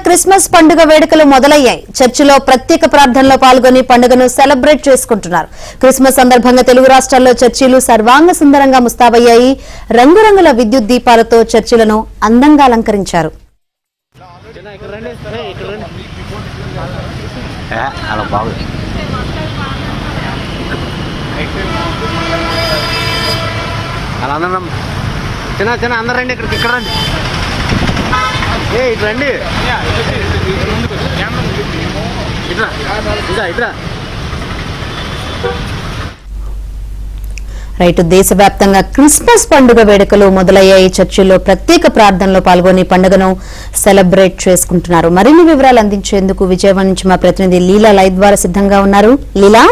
Christmas పండుగ వేడుకలు మొదలయ్యాయి. చర్చిలో ప్రత్యేక ప్రార్థనలో పాల్గొని పండుగను సెలబ్రేట్ చేసుకుంటున్నారు. క్రిస్మస్ సందర్భంగా తెలుగు రాష్ట్రాల్లో చర్చిలు సర్వాంగ సుందరంగా ముస్తాబయ్యాయి. రంగురంగుల విద్యుత్ దీపాలతో చర్చిలను అందంగా అలంకరించారు. రైట్, దేశవ్యాప్తంగా క్రిస్మస్ పండుగ వేడుకలు మొదలయ్యాయి. చర్చిల్లో ప్రత్యేక ప్రార్థనలో పాల్గొని పండుగను సెలబ్రేట్ చేసుకుంటున్నారు. మరిన్ని వివరాలు అందించేందుకు విజయవాడ నుంచి మా ప్రతినిధి లీలా లైవ్ ద్వారా సిద్ధంగా ఉన్నారు. లీలా,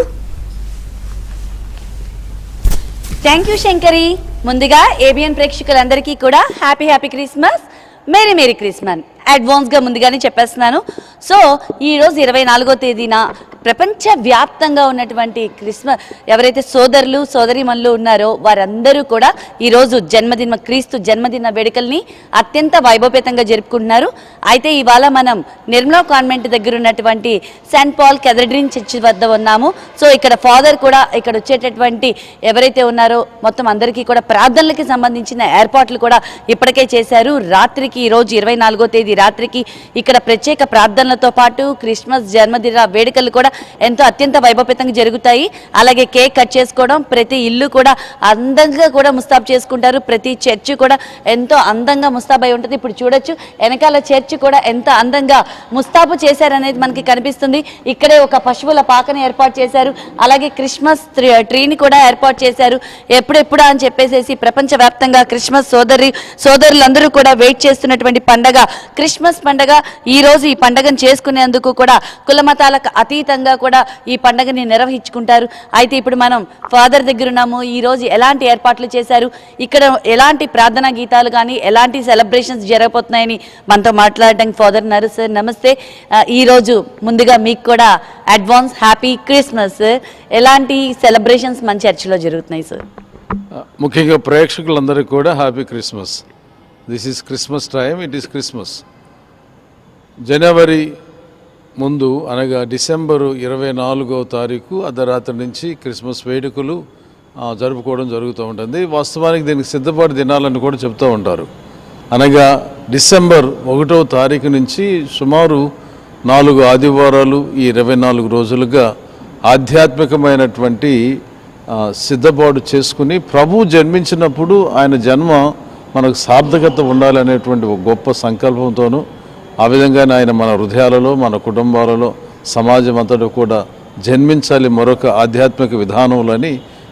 థ్యాంక్ యూ శంకరి. ముందుగా ఏబిఎన్ ప్రేక్షకులందరికీ కూడా happy Christmas, merry Christmas advance గా ముందుగానే చెప్పేస్తున్నాను. సో ఈ రోజు 24వ తేదీన ప్రపంచ వ్యాప్తంగా ఉన్నటువంటి క్రిస్మస్ ఎవరైతే సోదరులు సోదరీమణులు ఉన్నారో వారందరూ కూడా ఈరోజు క్రీస్తు జన్మదిన వేడుకల్ని అత్యంత వైభవపేతంగా జరుపుకుంటున్నారు. అయితే ఇవాళ మనం నిర్మలా కాన్వెంట్ దగ్గర ఉన్నటువంటి సెయింట్ పాల్ కేథడ్రల్ చర్చ్ వద్ద ఉన్నాము. సో ఇక్కడ ఫాదర్ కూడా ఇక్కడ వచ్చేటటువంటి ఎవరైతే ఉన్నారో మొత్తం అందరికీ కూడా ప్రార్థనలకి సంబంధించిన ఏర్పాట్లు కూడా ఇప్పటికే చేశారు. రాత్రికి ఈరోజు 24వ తేదీ రాత్రికి ఇక్కడ ప్రత్యేక ప్రార్థనలతో పాటు క్రిస్మస్ జన్మదిన వేడుకలు కూడా ఎంతో అత్యంత వైభవపేతంగా జరుగుతాయి. అలాగే కేక్ కట్ చేసుకోవడం, ప్రతి ఇల్లు కూడా అందంగా కూడా ముస్తాబు చేసుకుంటారు. ప్రతి చర్చి కూడా ఎంతో అందంగా ముస్తాబై ఉంటుంది. ఇప్పుడు చూడొచ్చు వెనకాల చర్చి కూడా ఎంత అందంగా ముస్తాబు చేశారనేది మనకి కనిపిస్తుంది. ఇక్కడే ఒక పశువుల పాకని ఏర్పాటు చేశారు. అలాగే క్రిస్మస్ ట్రీని కూడా ఏర్పాటు చేశారు. ఎప్పుడెప్పుడా అని చెప్పేసి ప్రపంచవ్యాప్తంగా క్రిస్మస్ సోదరులందరూ కూడా వెయిట్ చేస్తున్నటువంటి పండగ క్రిస్మస్ పండగ. ఈ రోజు ఈ పండుగను చేసుకునేందుకు కూడా కుల మతాలకు అతీతంగా కూడా ఈ పండుగని నిర్వహించుకుంటారు. అయితే ఇప్పుడు మనం ఫాదర్ దగ్గర ఉన్నాము. ఈ రోజు ఎలాంటి ఏర్పాట్లు చేశారు, ఇక్కడ ఎలాంటి ప్రార్థనా గీతాలు కానీ ఎలాంటి సెలబ్రేషన్స్ జరగబోతున్నాయని మనతో మాట్లాడడానికి ఫాదర్ ఉన్నారు. సార్ నమస్తే. ఈ రోజు ముందుగా మీకు కూడా అడ్వాన్స్ హ్యాపీ క్రిస్మస్. ఎలాంటి సెలబ్రేషన్స్ మన చర్చిలో జరుగుతున్నాయి సార్? ముఖ్యంగా ప్రేక్షకులందరికీ కూడా happy Christmas. This is Christmas time. It is Christmas. జనవరి ముందు అనగా డిసెంబరు 24వ తారీఖు అర్ధరాత్రి నుంచి క్రిస్మస్ వేడుకలు జరుపుకోవడం జరుగుతూ ఉంటుంది. వాస్తవానికి దీనికి సిద్ధపాటు దినాలని కూడా చెప్తూ ఉంటారు. అనగా డిసెంబర్ 1వ తారీఖు నుంచి సుమారు 4 ఆదివారాలు ఈ 24 రోజులుగా ఆధ్యాత్మికమైనటువంటి సిద్ధపాటు చేసుకుని ప్రభువు జన్మించినప్పుడు ఆయన జన్మ మనకు సార్థకత ఉండాలనేటువంటి ఒక గొప్ప సంకల్పంతోనూ ఆ విధంగానే ఆయన మన హృదయాలలో మన కుటుంబాలలో సమాజం అంతటా కూడా జన్మించాలి మరొక ఆధ్యాత్మిక విధానంలోని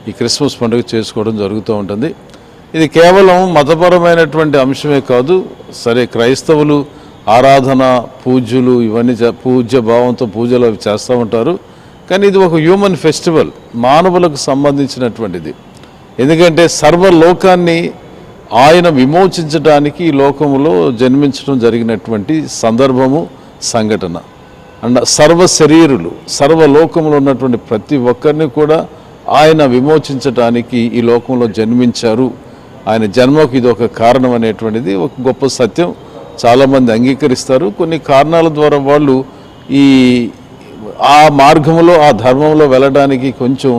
ఈ క్రిస్మస్ పండుగ చేసుకోవడం జరుగుతూ ఉంటుంది. ఇది కేవలం మతపరమైనటువంటి అంశమే కాదు. సరే, క్రైస్తవులు ఆరాధన పూజ్యులు ఇవన్నీ పూజ్య భావంతో పూజలు అవి చేస్తూ ఉంటారు. కానీ ఇది ఒక హ్యూమన్ ఫెస్టివల్, మానవులకు సంబంధించినటువంటిది. ఎందుకంటే సర్వలోకాన్ని ఆయన విమోచించడానికి ఈ లోకంలో జన్మించడం జరిగినటువంటి సందర్భము, సంఘటన. అండ్ సర్వ శరీరులు సర్వలోకంలో ఉన్నటువంటి ప్రతి ఒక్కరిని కూడా ఆయన విమోచించడానికి ఈ లోకంలో జన్మించారు. ఆయన జన్మకు ఇది ఒక కారణం అనేటువంటిది ఒక గొప్ప సత్యం. చాలామంది అంగీకరిస్తారు. కొన్ని కారణాల ద్వారా వాళ్ళు ఆ మార్గంలో ఆ ధర్మంలో వెళ్ళడానికి కొంచెం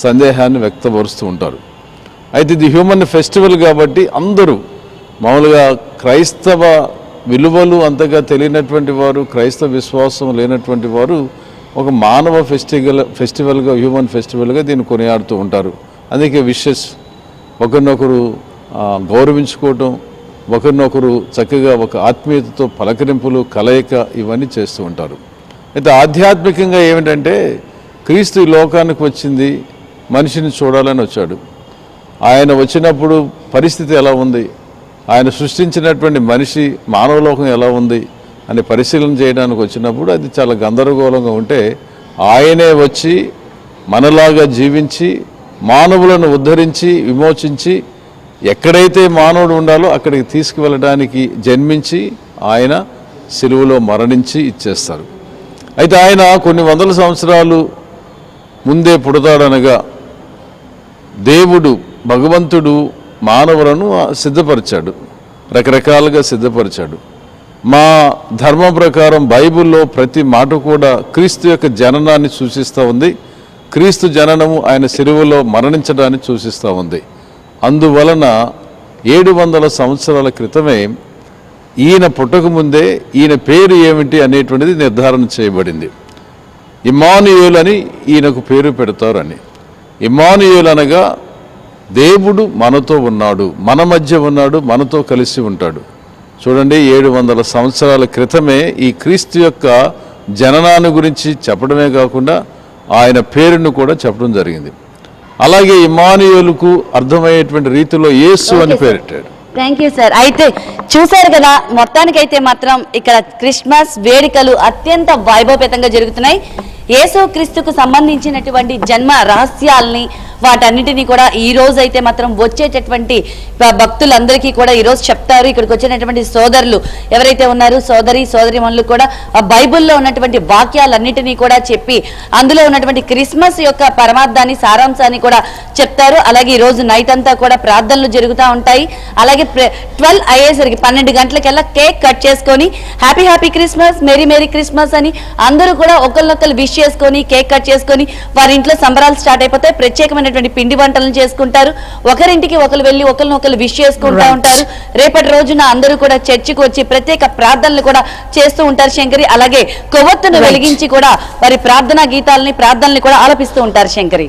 సందేహాన్ని వ్యక్తపరుస్తూ ఉంటారు. అయితే ఇది హ్యూమన్ ఫెస్టివల్ కాబట్టి అందరూ మామూలుగా క్రైస్తవ విలువలు అంతగా తెలియనటువంటి వారు, క్రైస్తవ విశ్వాసం లేనటువంటి వారు ఒక మానవ ఫెస్టివల్గా హ్యూమన్ ఫెస్టివల్గా దీన్ని కొనియాడుతూ ఉంటారు. అందుకే విషెస్, ఒకరినొకరు గౌరవించుకోవటం, ఒకరినొకరు చక్కగా ఒక ఆత్మీయతతో పలకరింపులు, కలయిక ఇవన్నీ చేస్తూ ఉంటారు. అయితే ఆధ్యాత్మికంగా ఏమిటంటే క్రీస్తు ఈ లోకానికి వచ్చింది మనిషిని చూడాలని వచ్చాడు. ఆయన వచ్చినప్పుడు పరిస్థితి ఎలా ఉంది, ఆయన సృష్టించినటువంటి మనిషి మానవలోకం ఎలా ఉంది అని పరిశీలన చేయడానికి వచ్చినప్పుడు అది చాలా గందరగోళంగా ఉంటే ఆయనే వచ్చి మనలాగా జీవించి మానవులను ఉద్ధరించి విమోచించి ఎక్కడైతే మానవుడు ఉండాలో అక్కడికి తీసుకువెళ్ళడానికి జన్మించి ఆయన సిలువలో మరణించి ఇచ్చేస్తారు. అయితే ఆయన కొన్ని వందల సంవత్సరాలు ముందే పుడతాడనగా దేవుడు భగవంతుడు మానవులను సిద్ధపరిచాడు, రకరకాలుగా సిద్ధపరిచాడు. మా ధర్మం ప్రకారం బైబిల్లో ప్రతి మాట కూడా క్రీస్తు యొక్క జననాన్ని సూచిస్తూ ఉంది. క్రీస్తు జననము ఆయన శిలువలో మరణించడాన్ని సూచిస్తూ ఉంది. అందువలన 700 సంవత్సరాల క్రితమే ఈయన పుట్టకముందే ఈయన పేరు ఏమిటి అనేటువంటిది నిర్ధారణ చేయబడింది. ఇమ్మానుయేల్ అని ఈయనకు పేరు పెడతారని. ఇమ్మానుయేల్ అనగా దేవుడు మనతో ఉన్నాడు, మన మధ్య ఉన్నాడు, మనతో కలిసి ఉంటాడు. చూడండి, 700 సంవత్సరాల క్రితమే ఈ క్రీస్తు యొక్క జననాన్ని గురించి చెప్పడమే కాకుండా ఆయన పేరును కూడా చెప్పడం జరిగింది. అలాగే ఇమ్మానుయేలుకు అర్థమయ్యేటువంటి రీతిలో యేసు అని పేరెట్టాడు. Thank you sir. అయితే చూసారు కదా, మొత్తానికైతే మాత్రం ఇక్కడ క్రిస్మస్ వేడుకలు అత్యంత వైభవపేతంగా జరుగుతున్నాయి. యేసు క్రీస్తుకు సంబంధించినటువంటి జన్మ రహస్యాల్ని వాటన్నిటినీ కూడా ఈ రోజు అయితే మాత్రం వచ్చేటటువంటి భక్తులందరికీ కూడా ఈ రోజు చెప్తారు. ఇక్కడికి వచ్చినటువంటి సోదరులు ఎవరైతే ఉన్నారో సోదరిమణులు కూడా ఆ బైబిల్లో ఉన్నటువంటి వాక్యాలన్నిటినీ కూడా చెప్పి అందులో ఉన్నటువంటి క్రిస్మస్ యొక్క పరమార్థాన్ని సారాంశాన్ని కూడా చెప్తారు. అలాగే ఈ రోజు నైట్ అంతా కూడా ప్రార్థనలు జరుగుతూ ఉంటాయి. అలాగే 12 అయ్యేసరికి 12 గంటలకెల్లా కేక్ కట్ చేసుకొని హ్యాపీ క్రిస్మస్, మేరీ క్రిస్మస్ అని అందరూ కూడా ఒకరినొకరు విష్ చేసుకొని కేక్ కట్ చేసుకొని వారి ఇంట్లో సంబరాలు స్టార్ట్ అయిపోతాయి. ప్రత్యేకమైనటువంటి పిండి వంటలను చేసుకుంటారు. ఒకరింటికి ఒకరు వెళ్ళి ఒకరినొకరు విష్ చేసుకుంటూ ఉంటారు. రేపటి రోజున అందరూ కూడా చర్చికి వచ్చి ప్రత్యేక ప్రార్థనలు కూడా చేస్తూ ఉంటారు శంకరి. అలాగే కొవ్వొత్తును వెలిగించి కూడా వారి ప్రార్థనా గీతాలని ప్రార్థనలు కూడా ఆలపిస్తూ ఉంటారు శంకరి.